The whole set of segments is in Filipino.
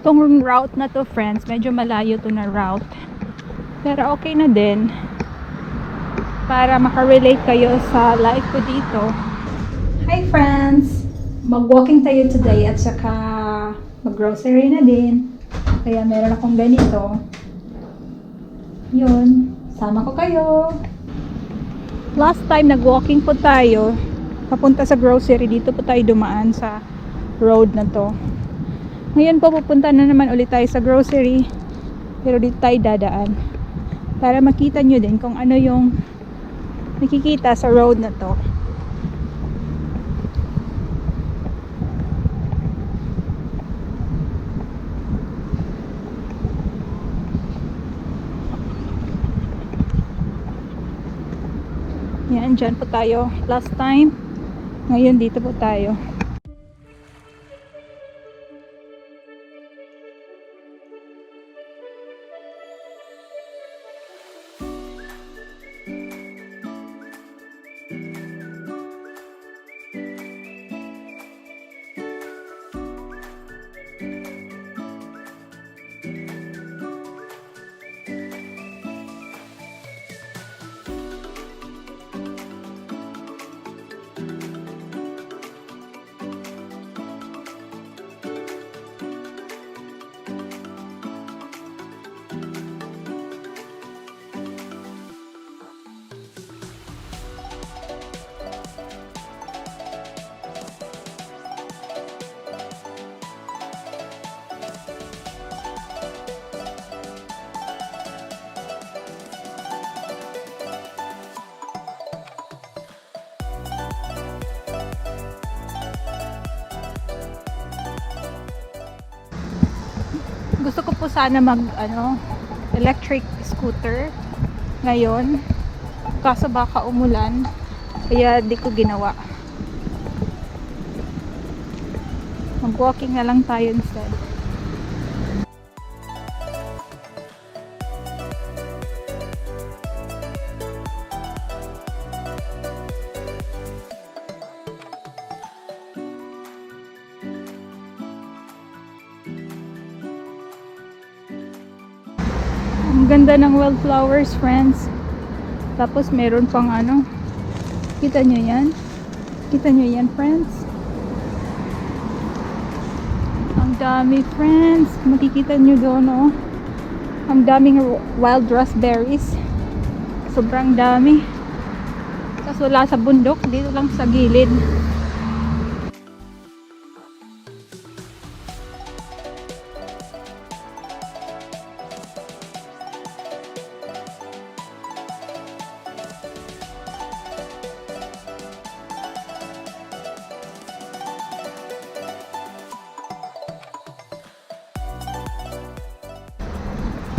Tong route na to, friends, medyo malayo to na route. Pero okay na din para makarelate kayo sa life ko dito. Hi friends! Mag-walking tayo today at saka mag-grocery na din. Kaya meron akong ganito. Yun, sama ko kayo. Last time nag-walking po tayo papunta sa grocery. Dito po tayo dumaan sa road na to. Ngayon po pupunta na naman ulit tayo sa grocery. Pero dito tayo dadaan. Para makita nyo din kung ano yung nakikita sa road na to. Yan, dyan po tayo last time. Ngayon dito po tayo. Gusto ko po sana mag electric scooter ngayon, kaso baka umulan kaya di ko ginawa. Mag walking na lang tayo instead. Ang ganda ng wildflowers, friends. Tapos meron pang kita nyo yan? Kita nyo yan, friends? Ang dami, friends. Makikita nyo doon, oh. Ang daming wild raspberries. Sobrang dami. Tapos wala sa bundok, dito lang sa gilid.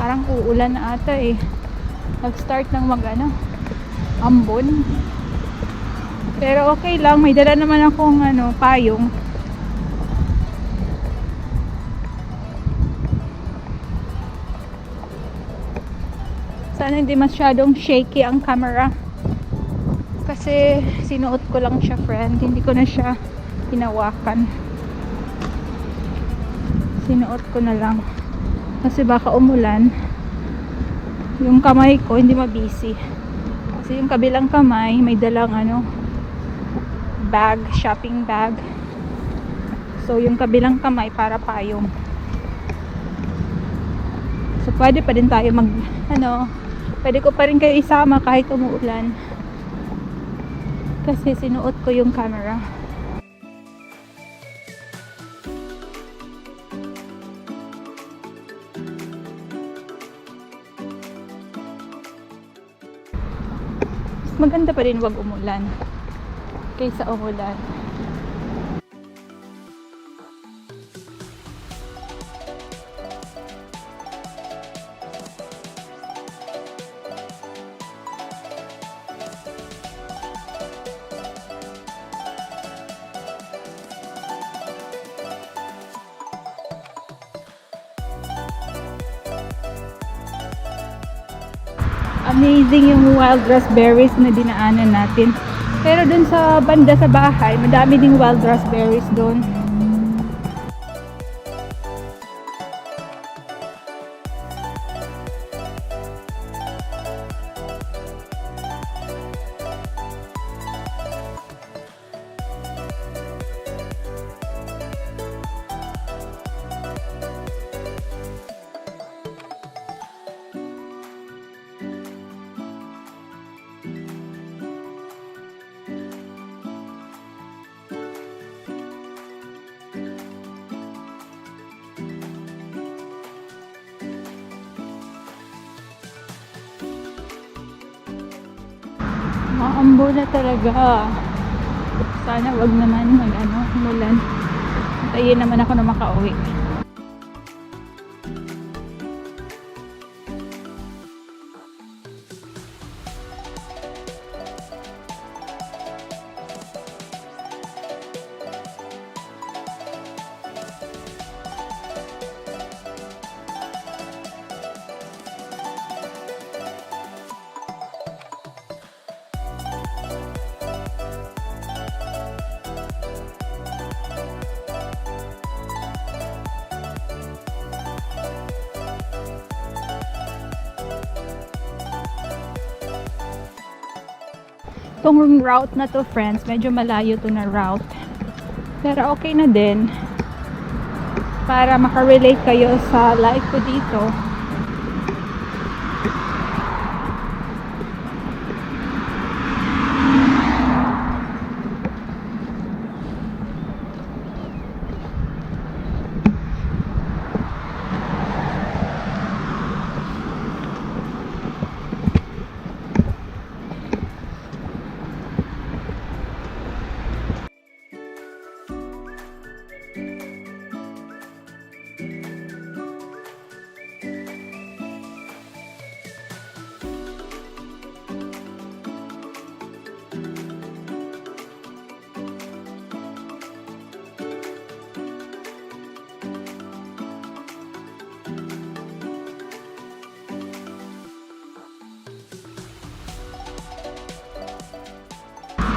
Parang uulan na ata eh. Nag-start ng ambon. Pero okay lang, may dala naman akong payong. Sana hindi masyadong shaky ang camera. Kasi sinuot ko lang siya, friend. Hindi ko na siya hinawakan. Sinuot ko na lang. Kasi baka umulan, yung kamay ko hindi mabisi. Kasi yung kabilang kamay may dalang bag, shopping bag. So yung kabilang kamay para payong. So pwede pa din tayo pwede ko pa rin kayo isama kahit umuulan. Kasi sinuot ko yung camera. Maganda pa rin wag umulan kaysa umulan. Amazing yung wild raspberries na dinaanan natin. Pero dun sa banda sa bahay, madami ding wild raspberries dun. Ambo na talaga. Sana wag naman umulan. Tayo naman ako na makauwi. Itong route na to, friends, medyo malayo to na route. Pero okay na din. Para makarelate kayo sa life ko dito.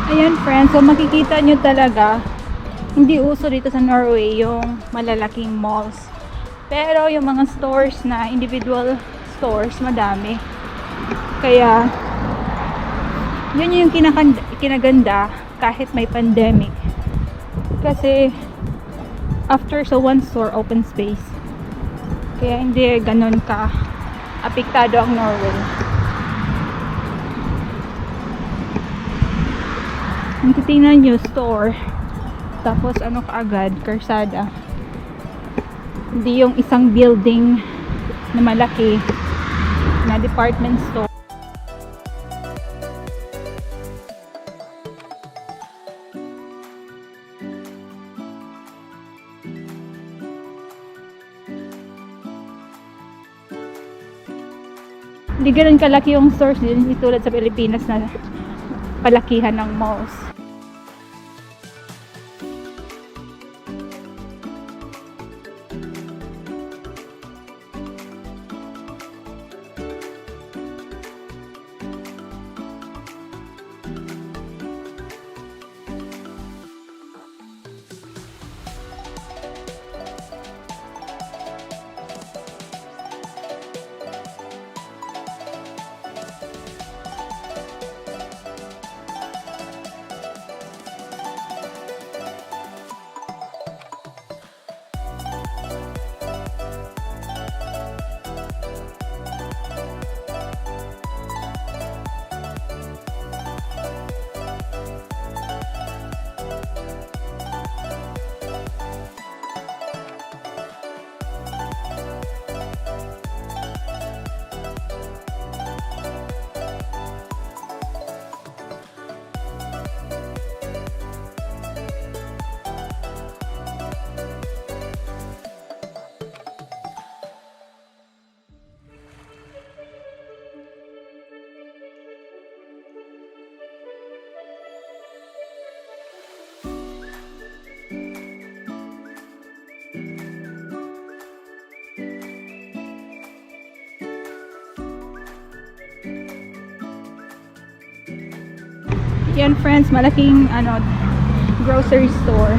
Ayan, friends, so makikita nyo talaga hindi uso dito sa Norway yung malalaking malls. Pero yung mga stores na individual stores, madami. Kaya yun yung kinaganda kahit may pandemic. Kasi after sa one store, open space. Kaya hindi ganon ka apektado ang Norway. Kung titingnan nyo, store, tapos ano kaagad, karsada. Hindi yung isang building na malaki na department store. Hindi ganun kalaki yung stores din, hindi tulad sa Pilipinas na palakihan ng malls. Yan, friends, malaking grocery store.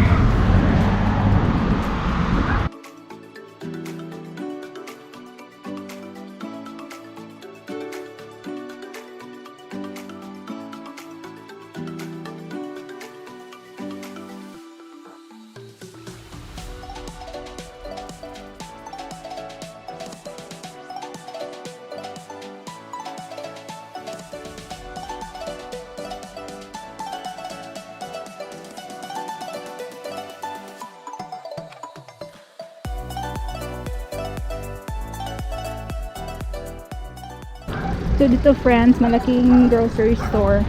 So dito, friends, malaking grocery store.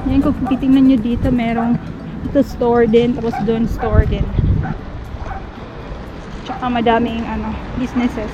Yan, kung titingnan nyo dito, merong ito store din, tapos doon store din. Tsaka madaming businesses.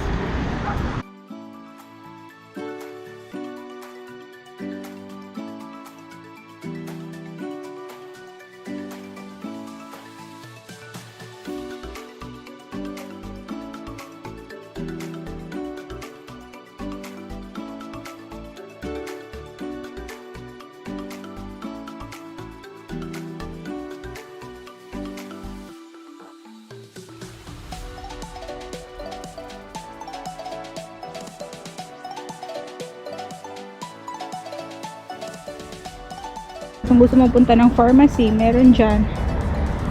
Kung gusto mo punta ng pharmacy, meron dyan.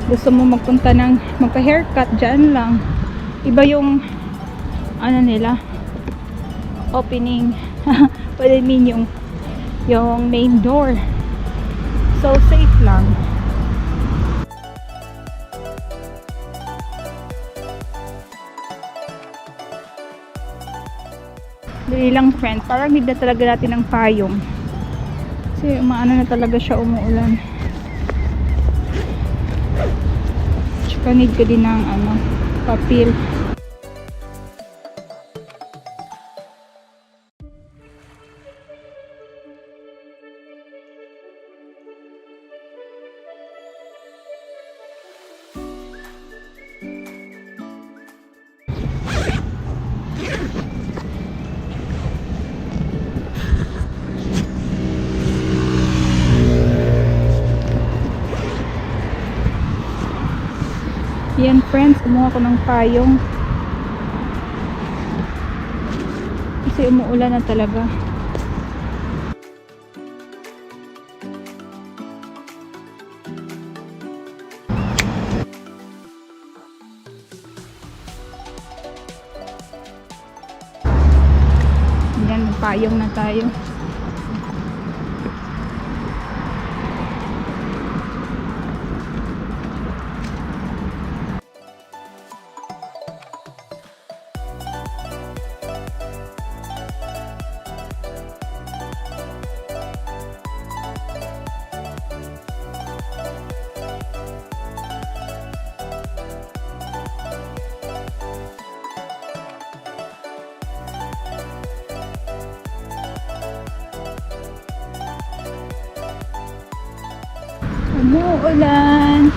Gusto mo magpa-haircut, dyan lang. Iba yung nila opening. What I mean, yung main door. So safe lang. Dali lang, friends. Parang need na talaga natin ng payong. Kasi umaano na talaga siya, umuulan. Tsaka need ko din ng papel. Yan, friends, kumuha ko ng payong kasi umuulan na talaga. Yan, payong na tayo. Umuulan.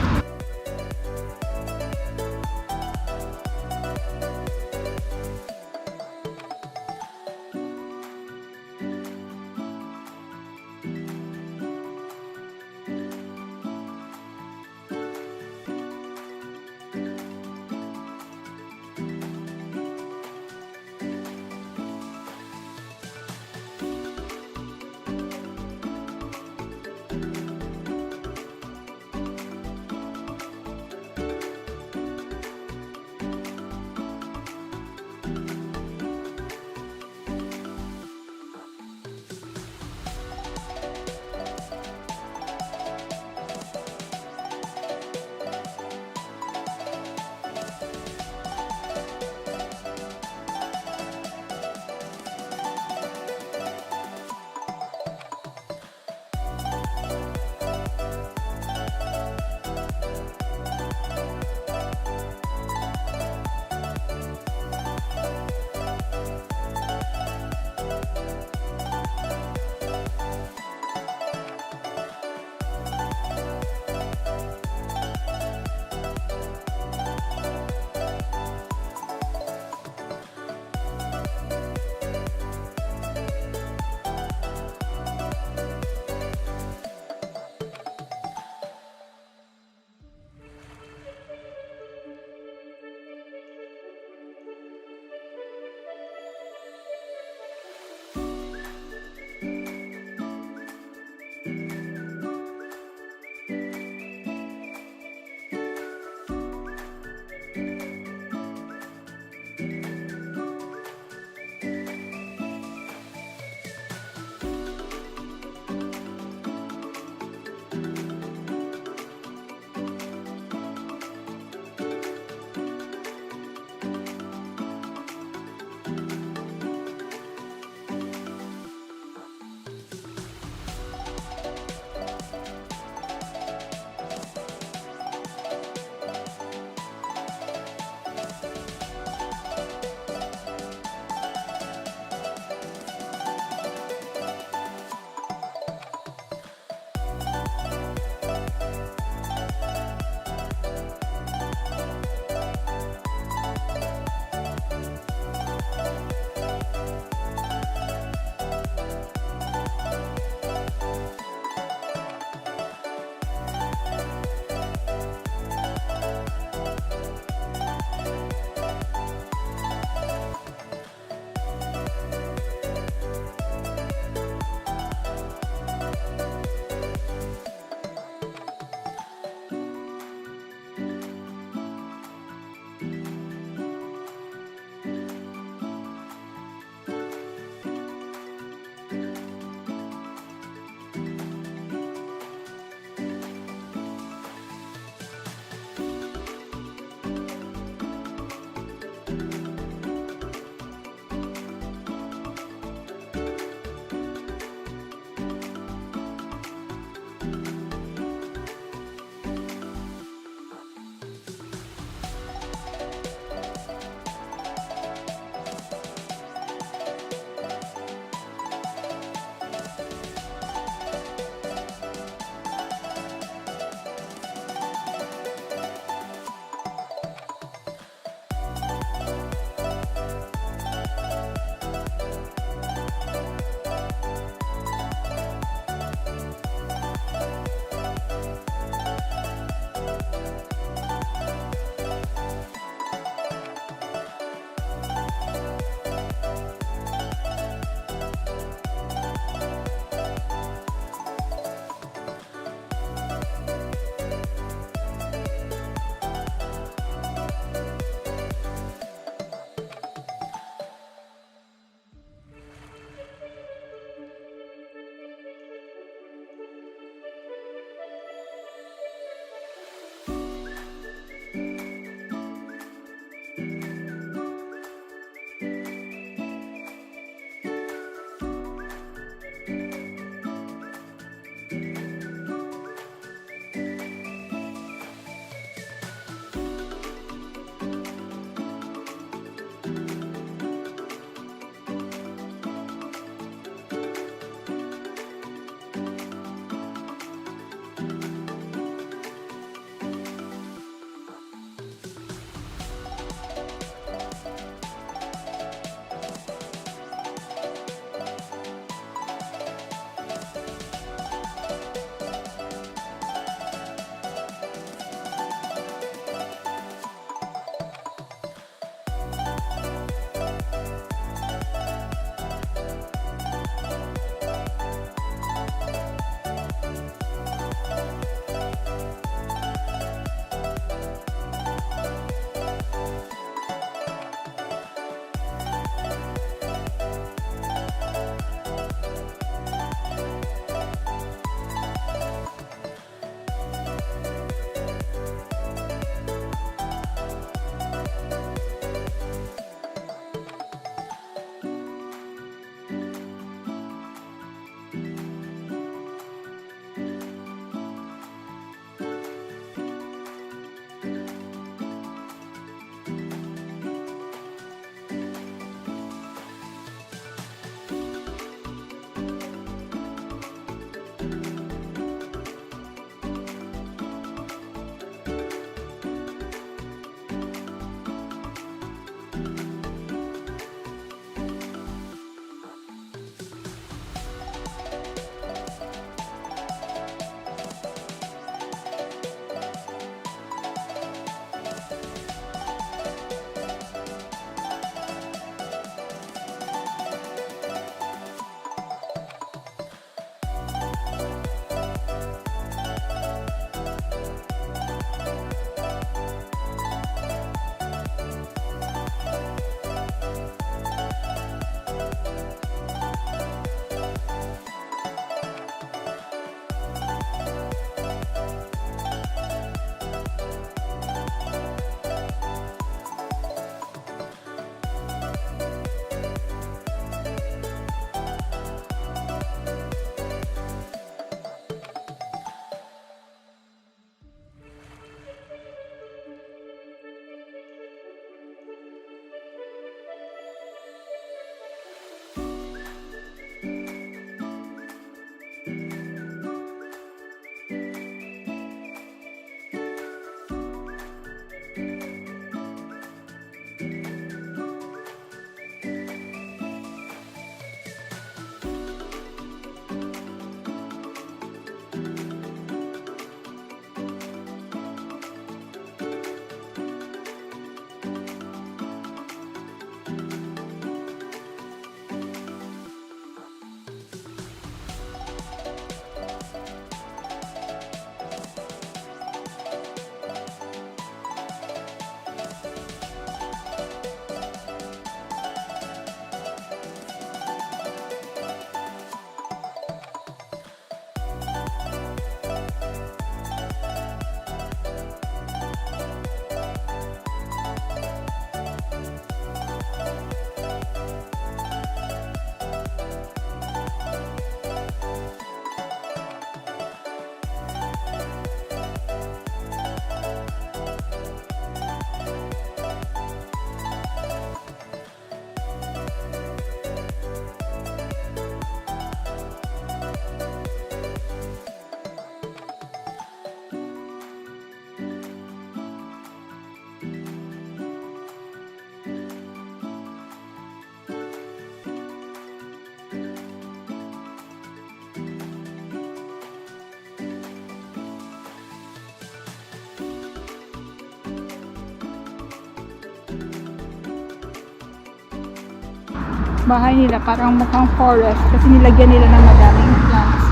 bahay nila parang mukhang forest kasi nilagyan nila ng madaming plants.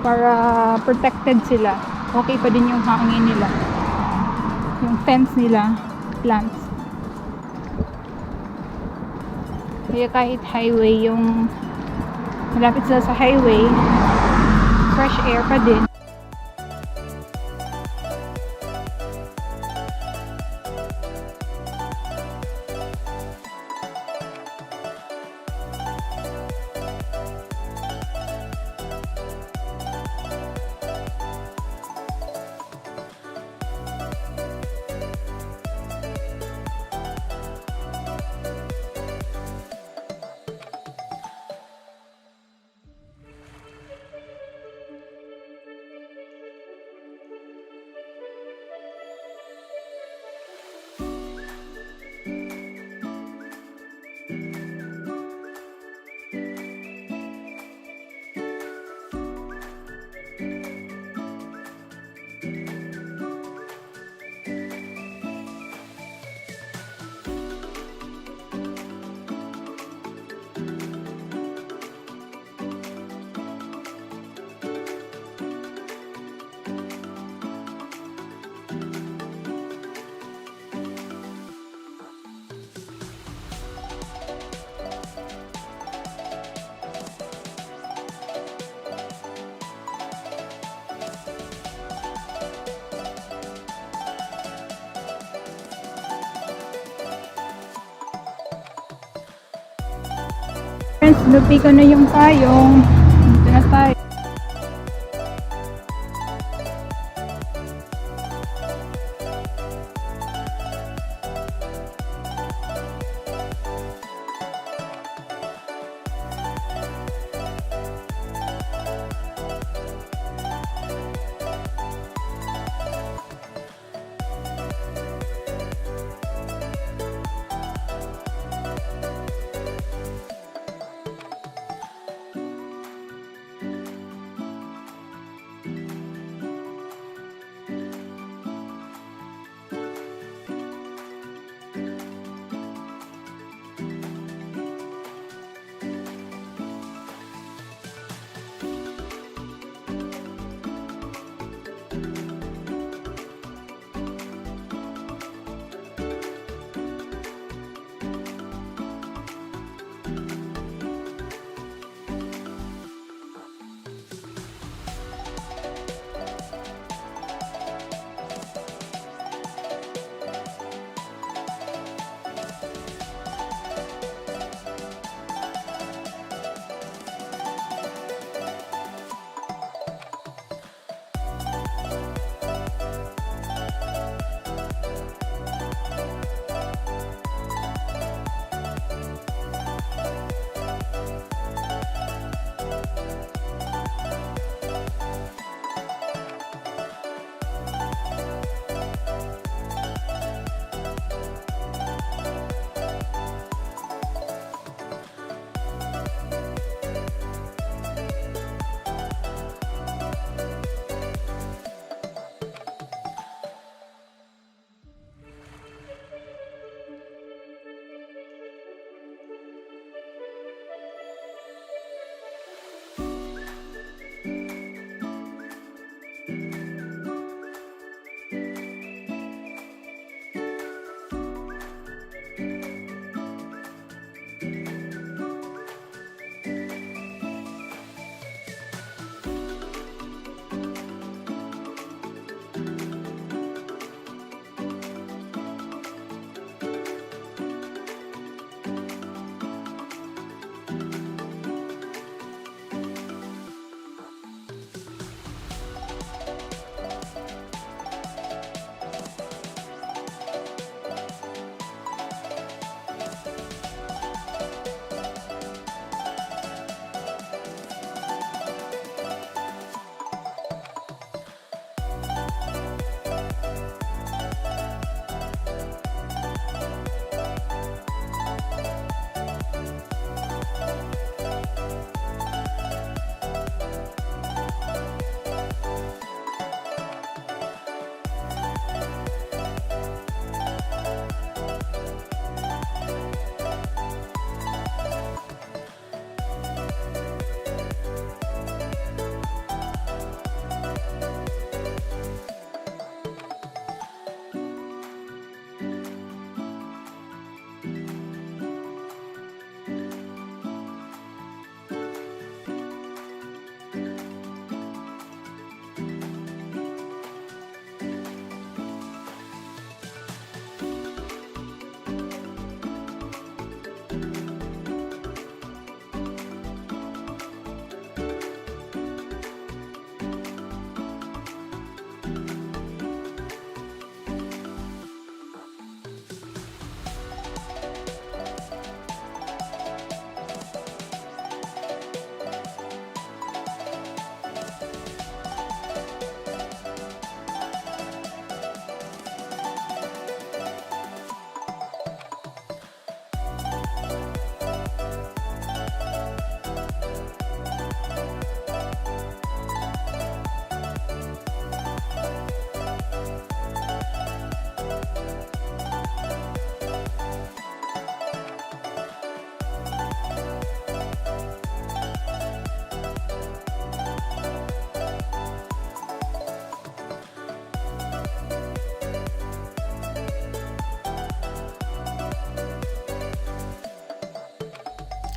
Para protected sila. Okay pa din yung hangin nila. Yung fence nila, plants. Kaya kahit highway yung malapit sila sa highway, fresh air pa din. Friends, lupi ko na yung payong. Dito na tayo.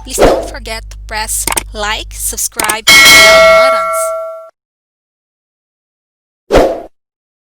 Please don't forget to press like, subscribe, and bell buttons.